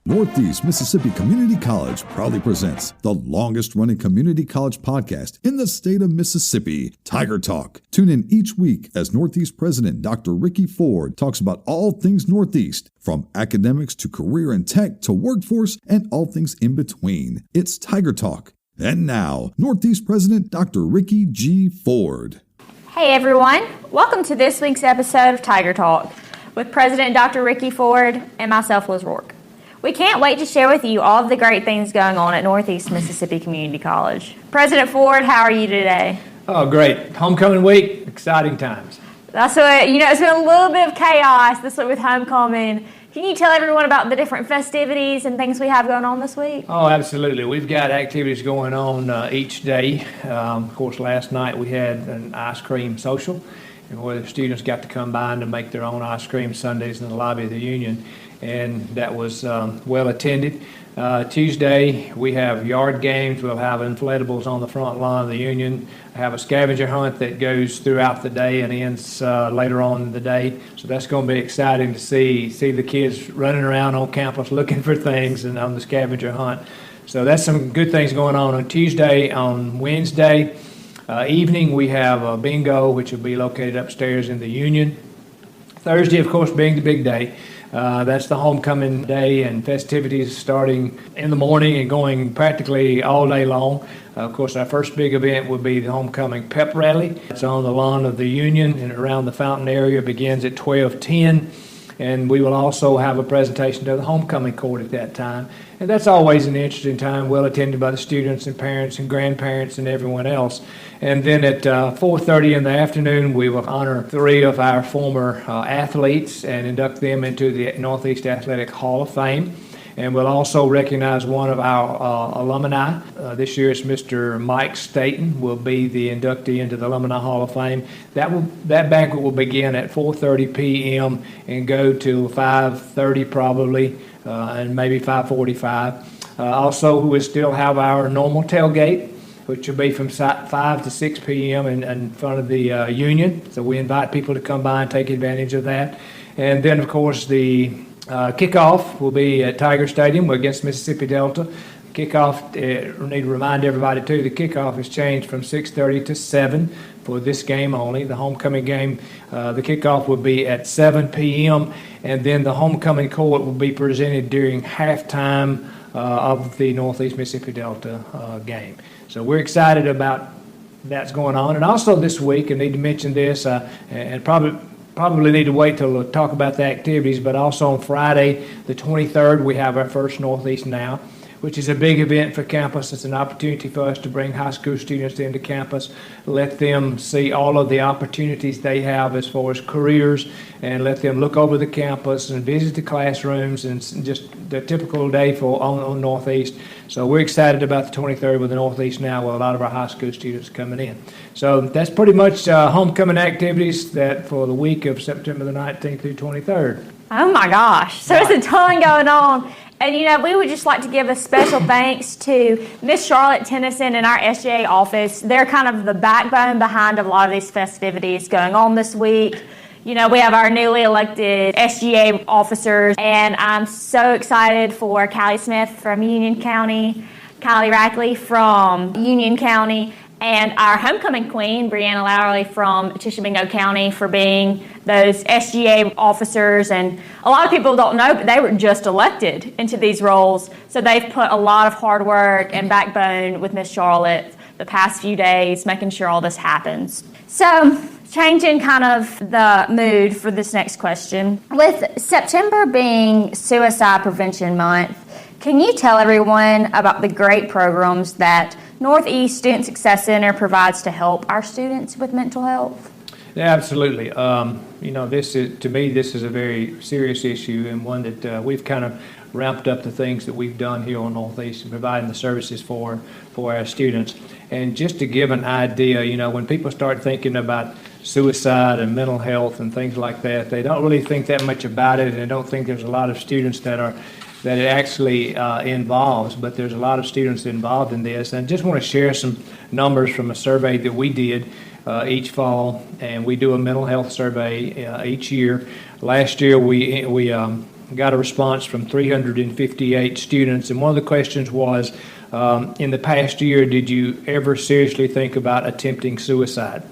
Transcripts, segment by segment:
Northeast Mississippi Community College proudly presents the longest-running community college podcast in the state of Mississippi, Tiger Talk. Tune in each week as Northeast President Dr. Roark and Ford talks about all things Northeast, from academics to career and tech to workforce and all things in between. It's Tiger Talk. And now, Northeast President Dr. Roark G. Ford. Hey everyone, welcome to this week's episode of Tiger Talk with President Dr. Roark Ford and myself, Liz Roark. We can't wait to share with you all of the great things going on at Northeast Mississippi Community College. President Ford, how are you today? Oh, great. Homecoming week, exciting times. That's what, it's been a little bit of chaos this week with homecoming. Can you tell everyone about the different festivities and things we have going on this week? Oh, absolutely. We've got activities going on each day. Of course, last night we had an ice cream social, where the students got to come by and make their own ice cream sundaes in the lobby of the Union, and that was well attended. Tuesday, we have yard games. We'll have inflatables on the front lawn of the Union. I have a scavenger hunt that goes throughout the day and ends later on in the day. So that's going to be exciting to see the kids running around on campus looking for things and on the scavenger hunt. So that's some good things going on Tuesday. On Wednesday evening, we have a bingo, which will be located upstairs in the Union. Thursday, of course, being the big day. That's the homecoming day and festivities starting in the morning and going practically all day long. Of course, our first big event would be the homecoming pep rally. It's on the lawn of the Union and around the fountain area. It begins at 12:10. And we will also have a presentation to the homecoming court at that time. And that's always an interesting time, well attended by the students and parents and grandparents and everyone else. And then at 4:30 in the afternoon, we will honor 3 of our former athletes and induct them into the Northeast Athletic Hall of Fame. And we'll also recognize one of our alumni. This year it's Mr. Mike Staten will be the inductee into the Alumni Hall of Fame. That banquet will begin at 4:30 p.m. and go till 5:30 probably, and maybe 5:45. Also, we will still have our normal tailgate, which will be from 5 to 6 p.m. in front of the Union. So we invite people to come by and take advantage of that. And then, of course, the kickoff will be at Tiger Stadium against Mississippi Delta. Kickoff, we need to remind everybody too, the kickoff has changed from 6:30 to 7 for this game only. The homecoming game, the kickoff will be at 7 p.m. and then the homecoming court will be presented during halftime of the Northeast Mississippi Delta game. So we're excited about that's going on. And also this week, I need to mention this, and probably need to wait till we'll talk about the activities, but also on Friday, the 23rd, we have our first Northeast Now, which is a big event for campus. It's an opportunity for us to bring high school students into campus, let them see all of the opportunities they have as far as careers, and let them look over the campus and visit the classrooms and just the typical day on Northeast. So we're excited about the 23rd with the Northeast Now with a lot of our high school students coming in. So that's pretty much homecoming activities that for the week of September the 19th through 23rd. Oh my gosh, so there's a ton going on. And we would just like to give a special thanks to Miss Charlotte Tennyson in our SGA office. They're kind of the backbone behind a lot of these festivities going on this week. We have our newly elected SGA officers, and I'm so excited for Callie Smith from Union County, Kylie Rackley from Union County, and our homecoming queen, Brianna Lowerly from Tishomingo County, for being those SGA officers. And a lot of people don't know, but they were just elected into these roles. So they've put a lot of hard work and backbone with Miss Charlotte the past few days, making sure all this happens. So changing kind of the mood for this next question. With September being Suicide Prevention Month, can you tell everyone about the great programs that Northeast Student Success Center provides to help our students with mental health? Yeah, absolutely. This is a very serious issue, and one that we've kind of ramped up the things that we've done here on Northeast and providing the services for our students. And just to give an idea, when people start thinking about suicide and mental health and things like that, they don't really think that much about it, and they don't think there's a lot of students that it actually involves, but there's a lot of students involved in this. And I just want to share some numbers from a survey that we did each fall, and we do a mental health survey each year. Last year we got a response from 358 students, and one of the questions was, in the past year, did you ever seriously think about attempting suicide?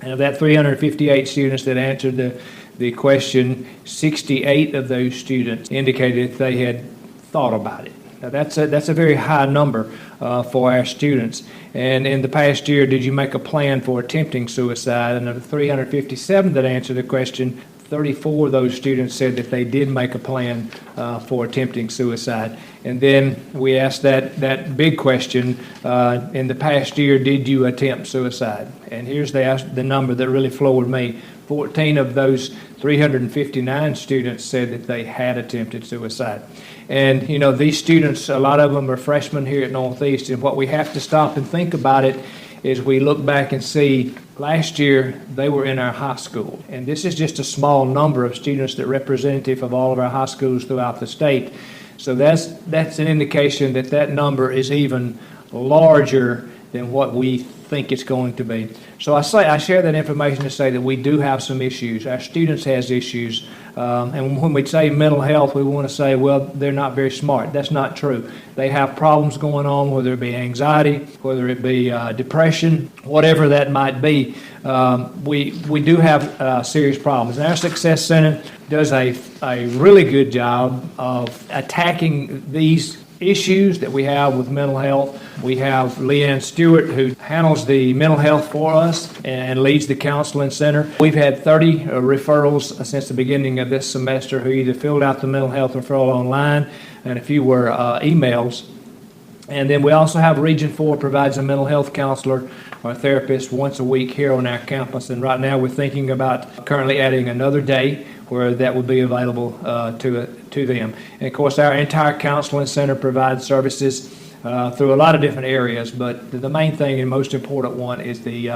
And of that 358 students that answered the question, 68 of those students indicated that they had thought about it. Now that's a very high number for our students. And in the past year, did you make a plan for attempting suicide? And of the 357 that answered the question, 34 of those students said that they did make a plan for attempting suicide. And then we asked that big question, in the past year, did you attempt suicide? And here's the number that really floored me. 14 of those 359 students said that they had attempted suicide. And, you know, these students, a lot of them are freshmen here at Northeast, and what we have to stop and think about it is we look back and see last year they were in our high school. And this is just a small number of students that are representative of all of our high schools throughout the state. So that's an indication that number is even larger than what we think it's going to be. So I share that information to say that we do have some issues. Our students has issues. And when we say mental health, we want to say, well, they're not very smart. That's not true. They have problems going on, whether it be anxiety, whether it be depression, whatever that might be. We do have serious problems. And our Success Center does a really good job of attacking these issues that we have with mental health. We have Leanne Stewart, who handles the mental health for us and leads the counseling center. We've had 30 referrals since the beginning of this semester who either filled out the mental health referral online, and a few were emails. And then we also have Region 4 provides a mental health counselor or therapist once a week here on our campus. And right now we're thinking about currently adding another day where that would be available to them. And of course, our entire counseling center provides services through a lot of different areas, but the main thing and most important one is the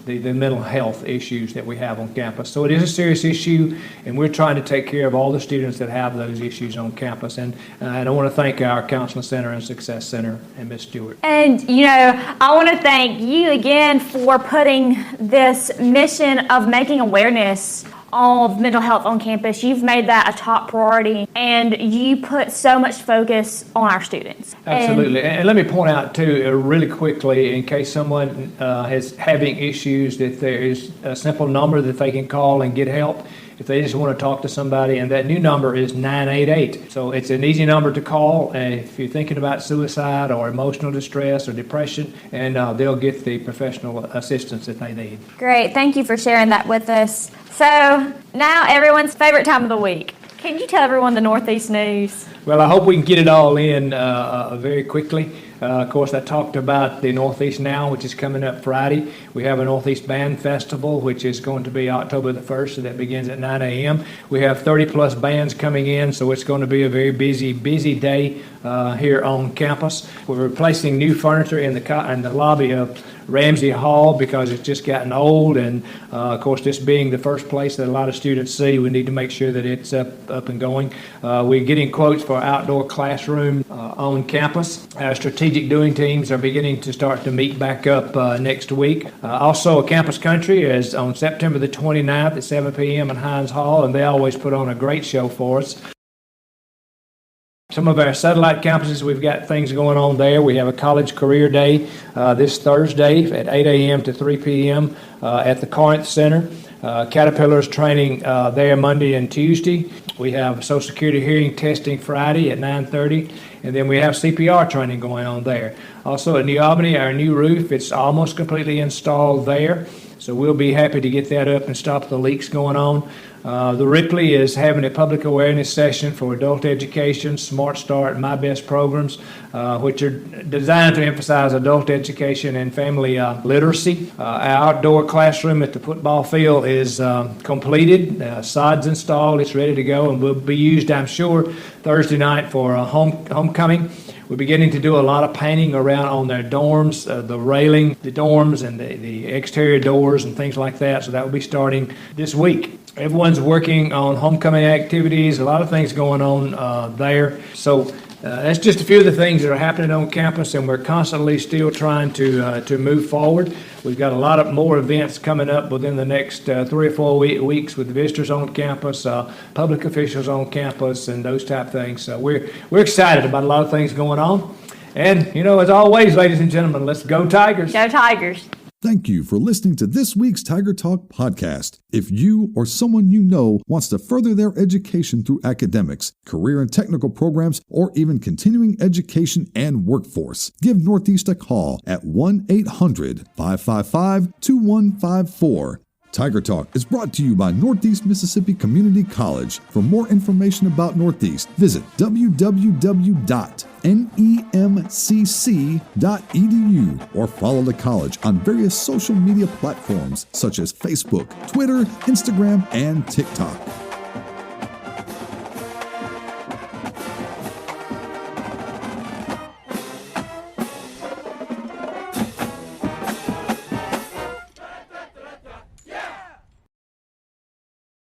mental health issues that we have on campus. So it is a serious issue, and we're trying to take care of all the students that have those issues on campus. And I want to thank our Counseling Center and Success Center and Ms. Stewart. And, you know, I want to thank you again for putting this mission of making awareness of mental health on campus. You've made that a top priority, and you put so much focus on our students. Absolutely. And let me point out, too, really quickly, in case someone is having issues, that there is a simple number that they can call and get help if they just want to talk to somebody, and that new number is 988. So it's an easy number to call if you're thinking about suicide or emotional distress or depression, and they'll get the professional assistance that they need. Great. Thank you for sharing that with us. So now everyone's favorite time of the week. Can you tell everyone the Northeast news? Well, I hope we can get it all in very quickly. Of course, I talked about the Northeast Now, which is coming up Friday. We have a Northeast Band Festival, which is going to be October the 1st, so that begins at 9 a.m. We have 30-plus bands coming in, so it's going to be a very busy day here on campus. We're replacing new furniture in the lobby of Ramsey Hall because it's just gotten old, and of course, this being the first place that a lot of students see, we need to make sure that it's up and going. We're getting quotes for outdoor classroom on campus. Our strategic doing teams are beginning to start to meet back up next week. Also, Campus Country is on September the 29th at 7 p.m. in Hines Hall, and they always put on a great show for us. Some of our satellite campuses, we've got things going on there. We have a college career day this Thursday at 8 a.m. to 3 p.m. At the Corinth Center. Caterpillar's training there Monday and Tuesday. We have Social Security hearing testing Friday at 9:30, and then we have CPR training going on there. Also at New Albany, our new roof, it's almost completely installed there, so we'll be happy to get that up and stop the leaks going on. The Ripley is having a public awareness session for adult education, Smart Start, My Best programs, which are designed to emphasize adult education and family literacy. Our outdoor classroom at the football field is completed. Sod's installed. It's ready to go and will be used, I'm sure, Thursday night for homecoming. We're beginning to do a lot of painting around on their dorms, the railing, the dorms, and the exterior doors and things like that. So that will be starting this week. Everyone's working on homecoming activities, a lot of things going on there. So That's just a few of the things that are happening on campus, and we're constantly still trying to move forward. We've got a lot of more events coming up within the next 3 or 4 weeks with visitors on campus, public officials on campus, and those type of things. So we're excited about a lot of things going on. And, you know, as always, ladies and gentlemen, let's go Tigers. Go Tigers. Thank you for listening to this week's Tiger Talk podcast. If you or someone you know wants to further their education through academics, career and technical programs, or even continuing education and workforce, give Northeast a call at 1-800-555-2154. Tiger Talk is brought to you by Northeast Mississippi Community College. For more information about Northeast, visit www.nemcc.edu or follow the college on various social media platforms such as Facebook, Twitter, Instagram, and TikTok.